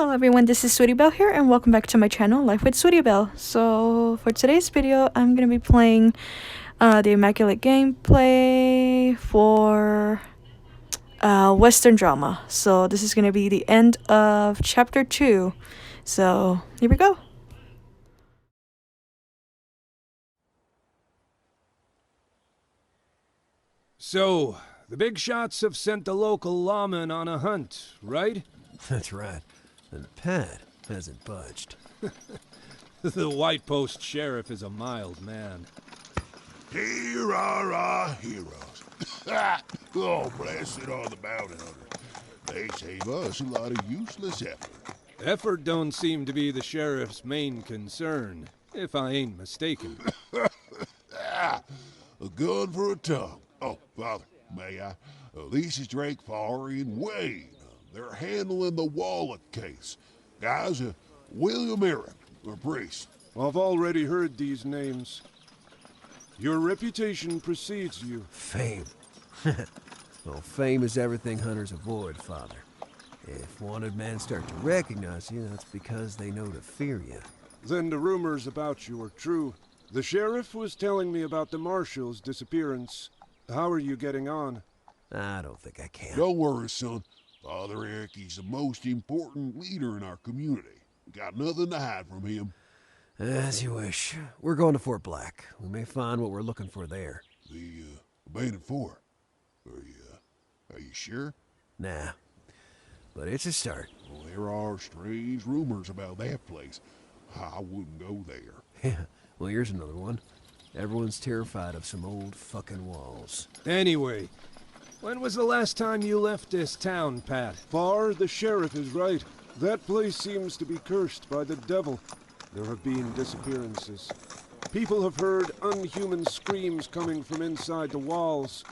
Hello everyone, this is Sweetybelle here and welcome back to my channel, Life with Sweetybelle. So for today's video, I'm going to be playing the Immaculate gameplay for Western drama. So this is going to be the end of chapter 2. So here we go. So, the big shots have sent the local lawman on a hunt, right? That's right. And Pat hasn't budged. The White Post sheriff is a mild man. Here are our heroes. Oh, blessed are the bounty hunters. They save us a lot of useless effort. Effort don't seem to be the sheriff's main concern, if I ain't mistaken. A gun for a tongue. Oh, Father, may I? This is Drake Farr and Wayne. They're handling the wallet case. Guys, William Aaron, a priest. I've already heard these names. Your reputation precedes you. Fame. Well, fame is everything hunters avoid, Father. If wanted men start to recognize you, that's because they know to fear you. Then the rumors about you are true. The sheriff was telling me about the marshal's disappearance. How are you getting on? I don't think I can. Don't worry, son. Father Eric, he's the most important leader in our community. We got nothing to hide from him. As you wish. We're going to Fort Black. We may find what we're looking for there. The abandoned fort. Are you sure? Nah. But it's a start. Well, there are strange rumors about that place. I wouldn't go there. Yeah. Well, here's another one. Everyone's terrified of some old fucking walls. Anyway, when was the last time you left this town, Pat? Farr, the sheriff is right. That place seems to be cursed by the devil. There have been disappearances. People have heard unhuman screams coming from inside the walls.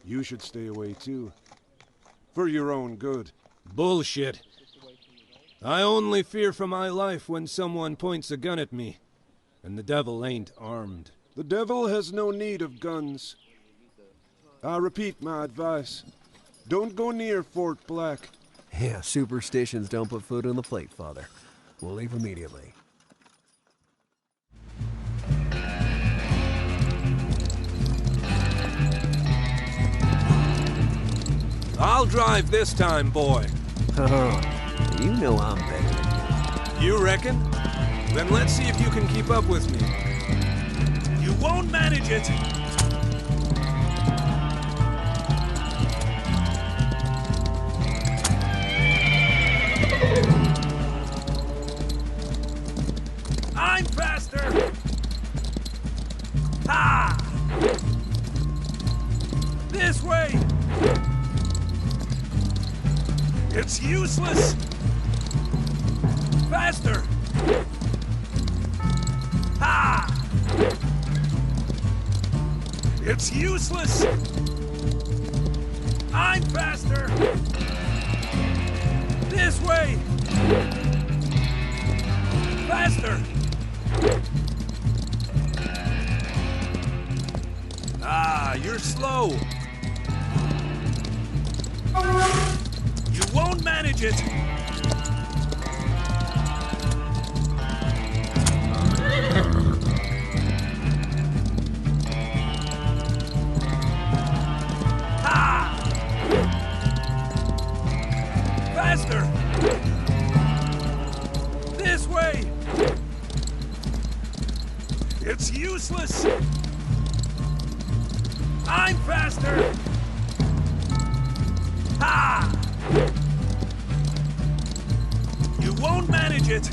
You should stay away too. For your own good. Bullshit. I only fear for my life when someone points a gun at me. And the devil ain't armed. The devil has no need of guns. I repeat my advice. Don't go near Fort Black. Yeah, superstitions don't put food on the plate, Father. We'll leave immediately. I'll drive this time, boy. Oh, you know I'm better. You reckon? Then let's see if you can keep up with me. You won't manage it! I'm faster! Ha! This way! It's useless! Faster! Ha! It's useless! I'm faster! This way! Faster! Ah, you're slow! You won't manage it! Faster! This way! It's useless! I'm faster! Ha! You won't manage it!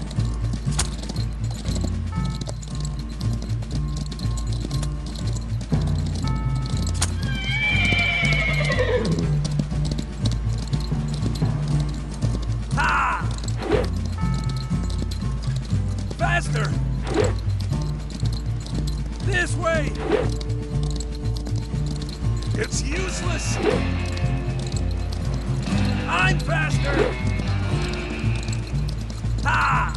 Faster! This way! It's useless! I'm faster! Ha!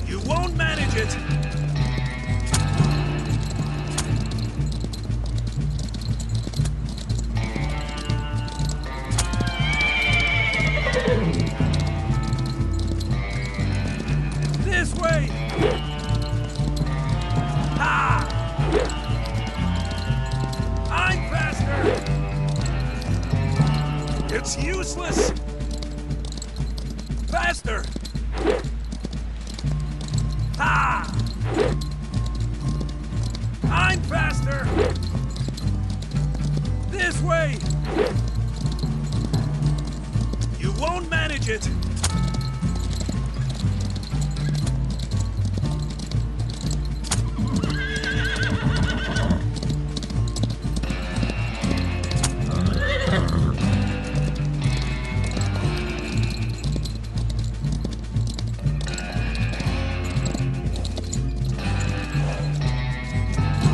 You won't manage it! useless! Faster! Ha! I'm faster! This way! You won't manage it!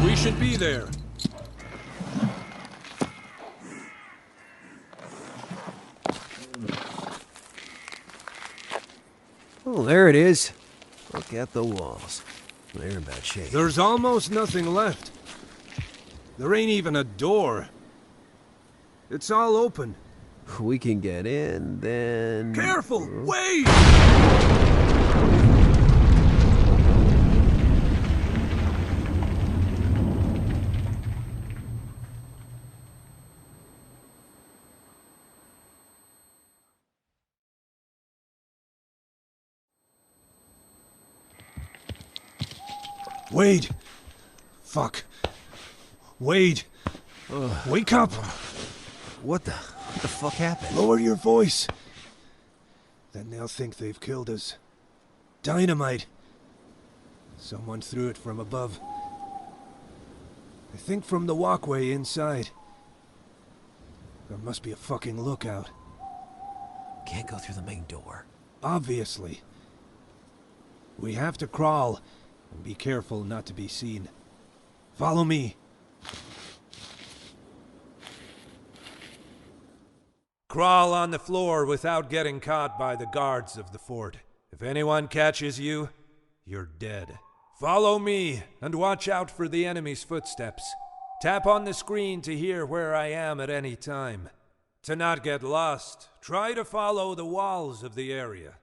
We should be there. Oh, there it is. Look at the walls. They're in bad shape. There's almost nothing left. There ain't even a door. It's all open. We can get in, then... Careful! Wait! Wade! Fuck. Wade! Wake up! What the fuck happened? Lower your voice. Then they'll think they've killed us. Dynamite. Someone threw it from above. I think from the walkway inside. There must be a fucking lookout. Can't go through the main door. Obviously. We have to crawl, and be careful not to be seen. Follow me. Crawl on the floor without getting caught by the guards of the fort. If anyone catches you, you're dead. Follow me, and watch out for the enemy's footsteps. Tap on the screen to hear where I am at any time. To not get lost, try to follow the walls of the area.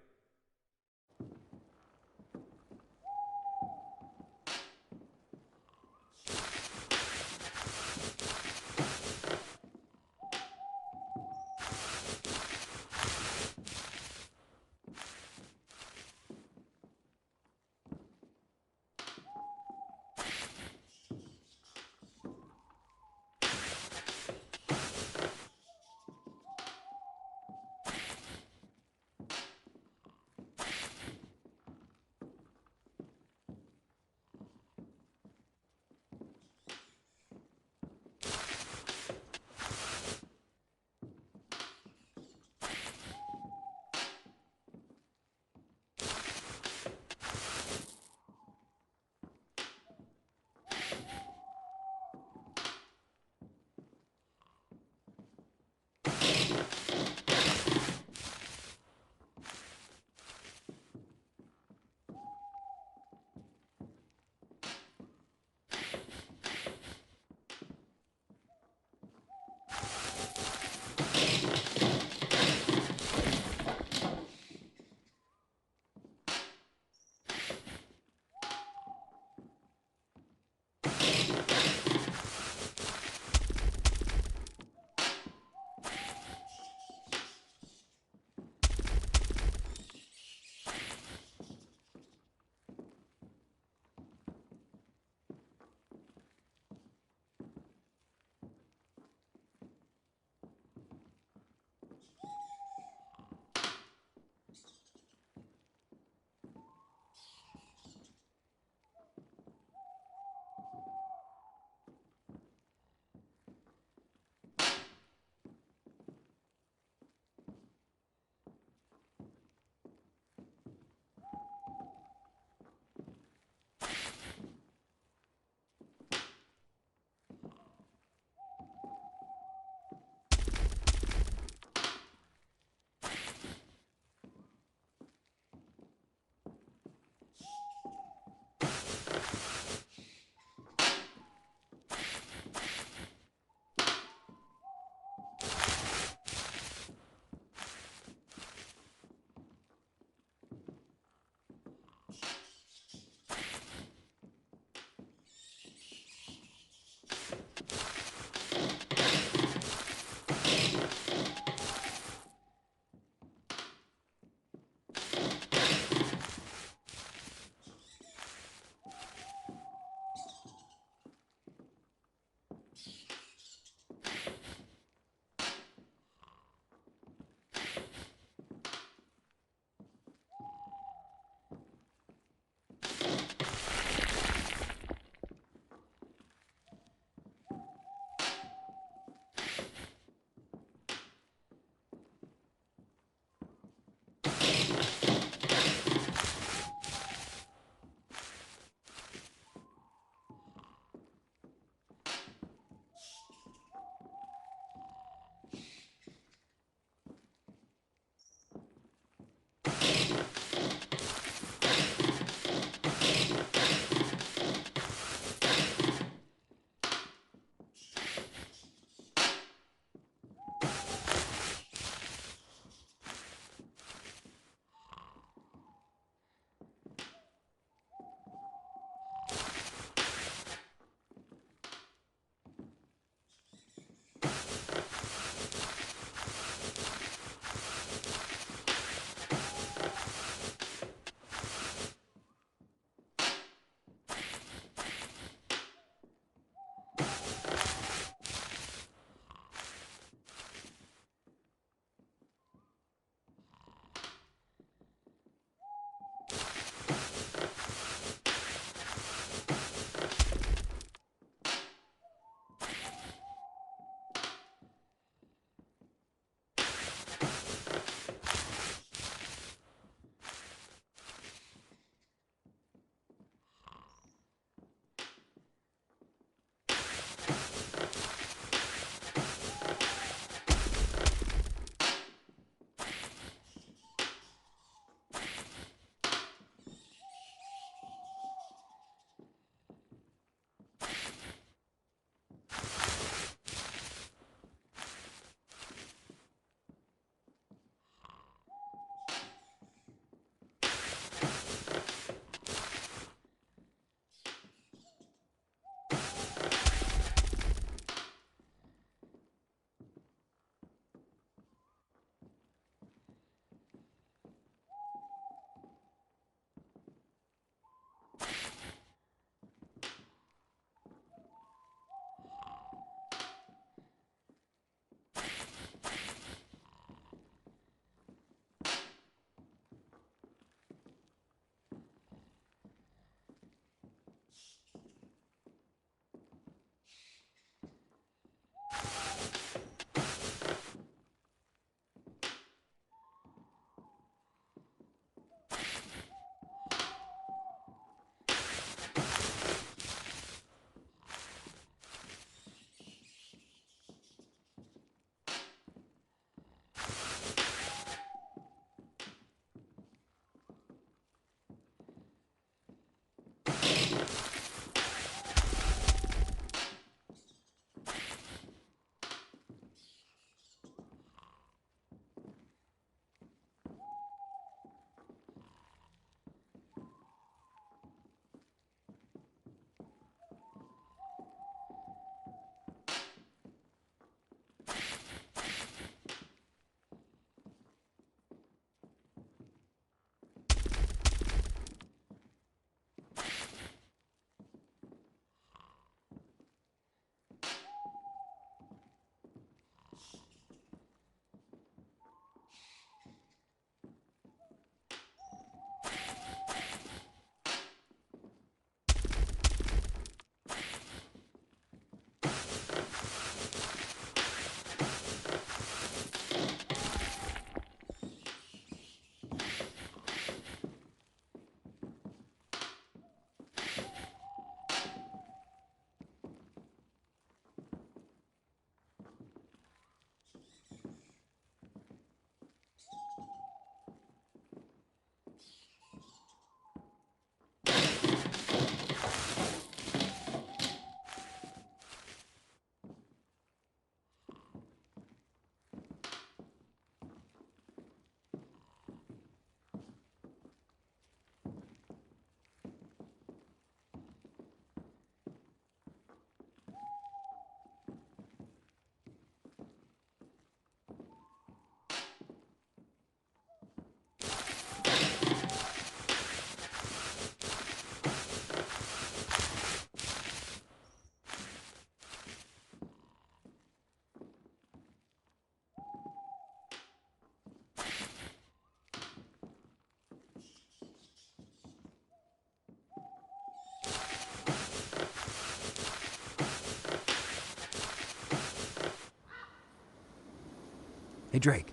Hey, Drake,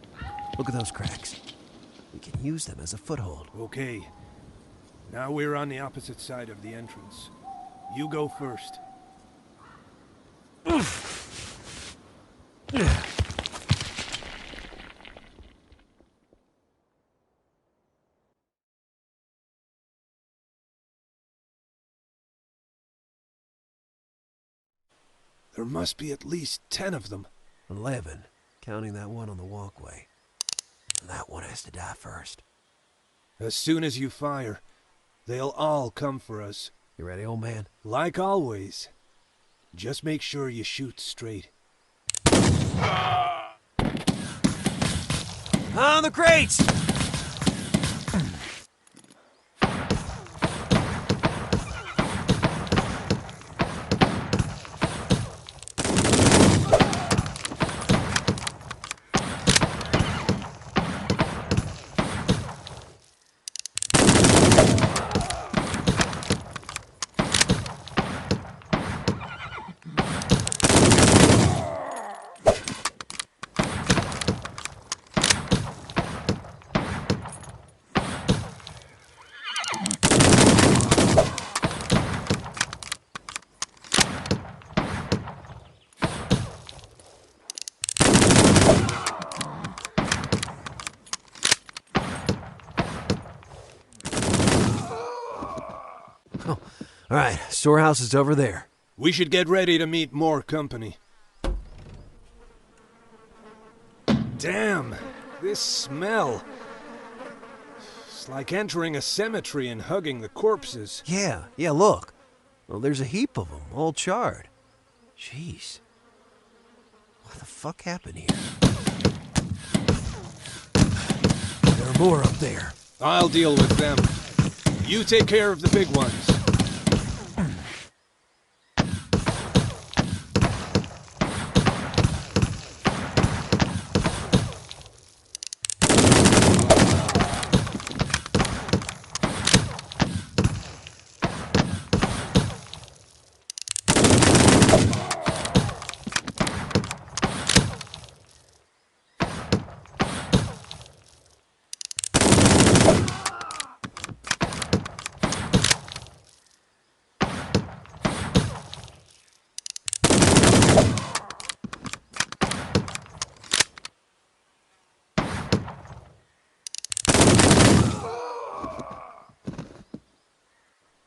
look at those cracks. We can use them as a foothold. Okay. Now we're on the opposite side of the entrance. You go first. There must be at least 10 of them. 11, counting that one on the walkway. And that one has to die first. As soon as you fire, they'll all come for us. You ready, old man? Like always. Just make sure you shoot straight. On the crates! All right, storehouse is over there. We should get ready to meet more company. Damn, this smell. It's like entering a cemetery and hugging the corpses. Yeah, look. Well, there's a heap of them, all charred. Jeez. What the fuck happened here? There are more up there. I'll deal with them. You take care of the big ones.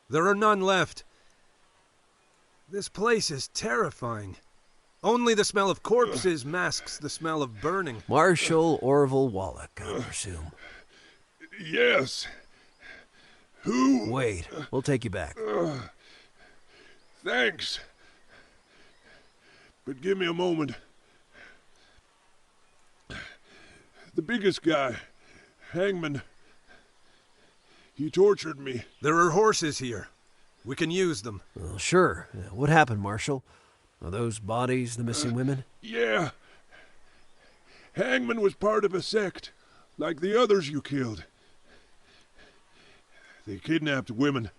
There are none left. This place is terrifying. Only the smell of corpses masks the smell of burning. Marshal Orville Wallach, I presume. Yes. Who? Wait, we'll take you back. Thanks. But give me a moment. The biggest guy, Hangman, he tortured me. There are horses here. We can use them. Well, sure. What happened, Marshal? Are those bodies the missing women? Yeah. Hangman was part of a sect, like the others you killed. They kidnapped women,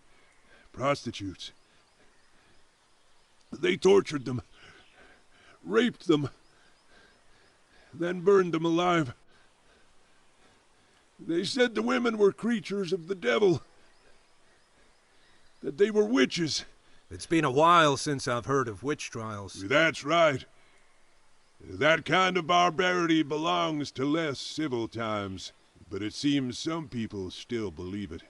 prostitutes. They tortured them, raped them, then burned them alive. They said the women were creatures of the devil, that they were witches. It's been a while since I've heard of witch trials. That's right. That kind of barbarity belongs to less civil times, but it seems some people still believe it.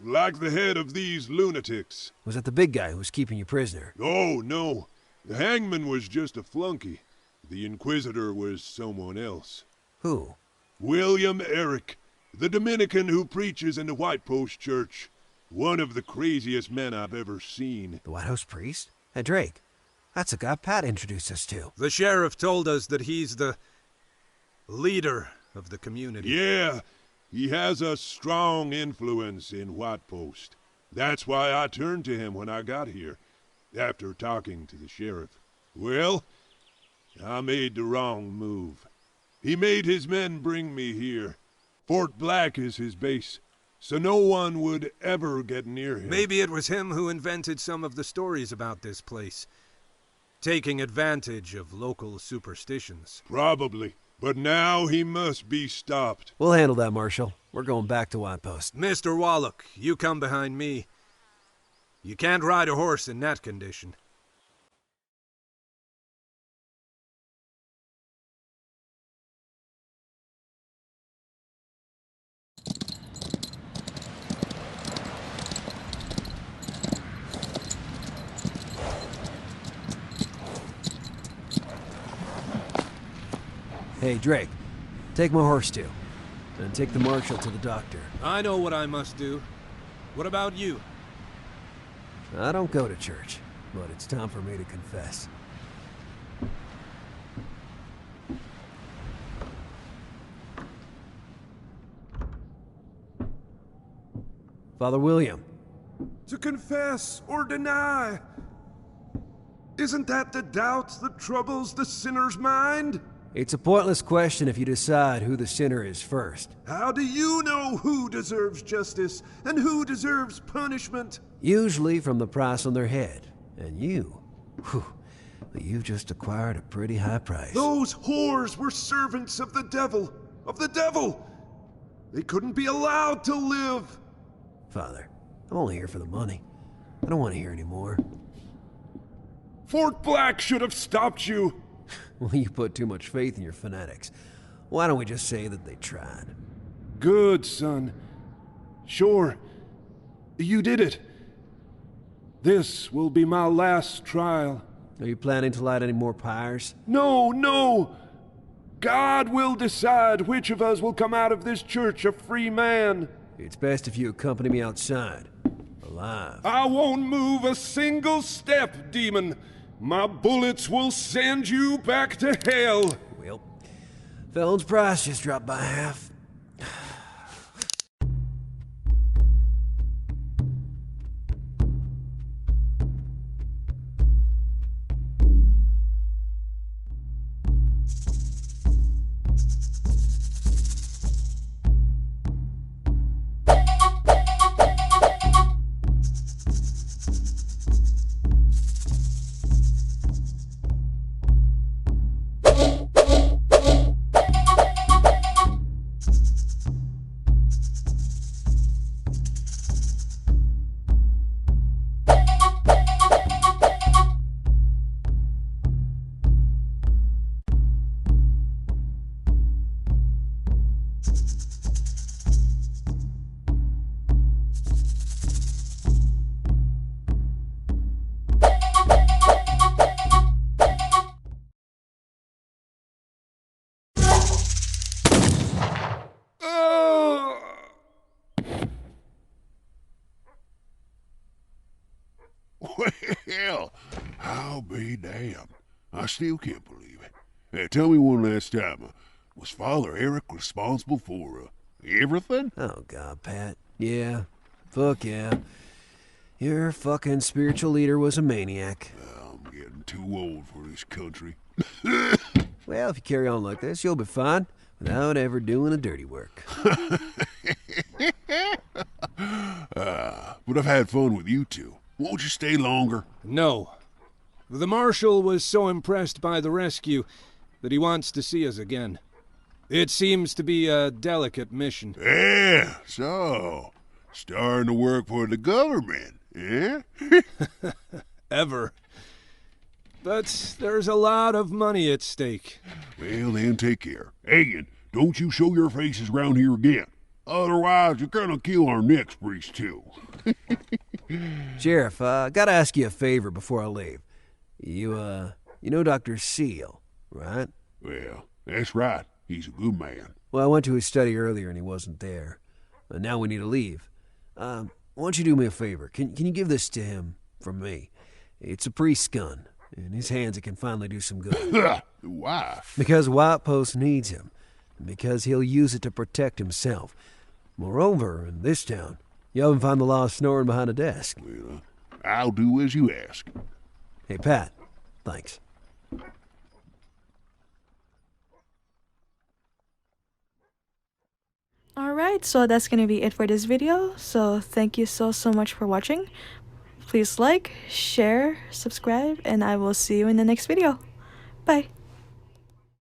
Like the head of these lunatics. Was that the big guy who was keeping you prisoner? Oh, no. The hangman was just a flunky. The Inquisitor was someone else. Who? William Eric, the Dominican who preaches in the White Post Church. One of the craziest men I've ever seen. The White House priest? Hey, Drake. That's the guy Pat introduced us to. The sheriff told us that he's the leader of the community. Yeah, he has a strong influence in White Post. That's why I turned to him when I got here, after talking to the sheriff. Well, I made the wrong move. He made his men bring me here. Fort Black is his base, so no one would ever get near him. Maybe it was him who invented some of the stories about this place, taking advantage of local superstitions. Probably. But now he must be stopped. We'll handle that, Marshal. We're going back to Whitepost. Mr. Wallach, you come behind me. You can't ride a horse in that condition. Hey, Drake, take my horse too. And take the Marshal to the doctor. I know what I must do. What about you? I don't go to church, but it's time for me to confess. Father William. To confess or deny. Isn't that the doubt that troubles the sinner's mind? It's a pointless question if you decide who the sinner is first. How do you know who deserves justice and who deserves punishment? Usually from the price on their head. And you, you've just acquired a pretty high price. Those whores were servants of the devil. Of the devil! They couldn't be allowed to live. Father, I'm only here for the money. I don't want to hear any more. Fort Black should have stopped you. Well, you put too much faith in your fanatics. Why don't we just say that they tried? Good, son. Sure. You did it. This will be my last trial. Are you planning to light any more pyres? No, no! God will decide which of us will come out of this church a free man. It's best if you accompany me outside. Alive. I won't move a single step, demon. My bullets will send you back to hell. Well, felon's price just dropped by half. Well, I'll be damned. I still can't believe it. Hey, tell me one last time, was Father Eric responsible for everything? Oh, God, Pat. Yeah. Fuck yeah. Your fucking spiritual leader was a maniac. I'm getting too old for this country. Well, if you carry on like this, you'll be fine without ever doing the dirty work. But I've had fun with you two. Won't you stay longer? No. The Marshal was so impressed by the rescue that he wants to see us again. It seems to be a delicate mission. Yeah, so, starting to work for the government, eh? Ever. But there's a lot of money at stake. Well, then take care. Hey, and don't you show your faces around here again. Otherwise, you're gonna kill our next priest, too. Sheriff, I gotta ask you a favor before I leave. You know Dr. Seal, right? Well, that's right. He's a good man. Well, I went to his study earlier and he wasn't there. Now we need to leave. Why don't you do me a favor? Can you give this to him from me? It's a priest's gun. In his hands, it can finally do some good. Why? Because Whitepost needs him. And because he'll use it to protect himself. Moreover, in this town, you haven't found the law snoring behind a desk. Well, I'll do as you ask. Hey, Pat. Thanks. Alright, so that's gonna be it for this video. So thank you so much for watching. Please like, share, subscribe, and I will see you in the next video. Bye.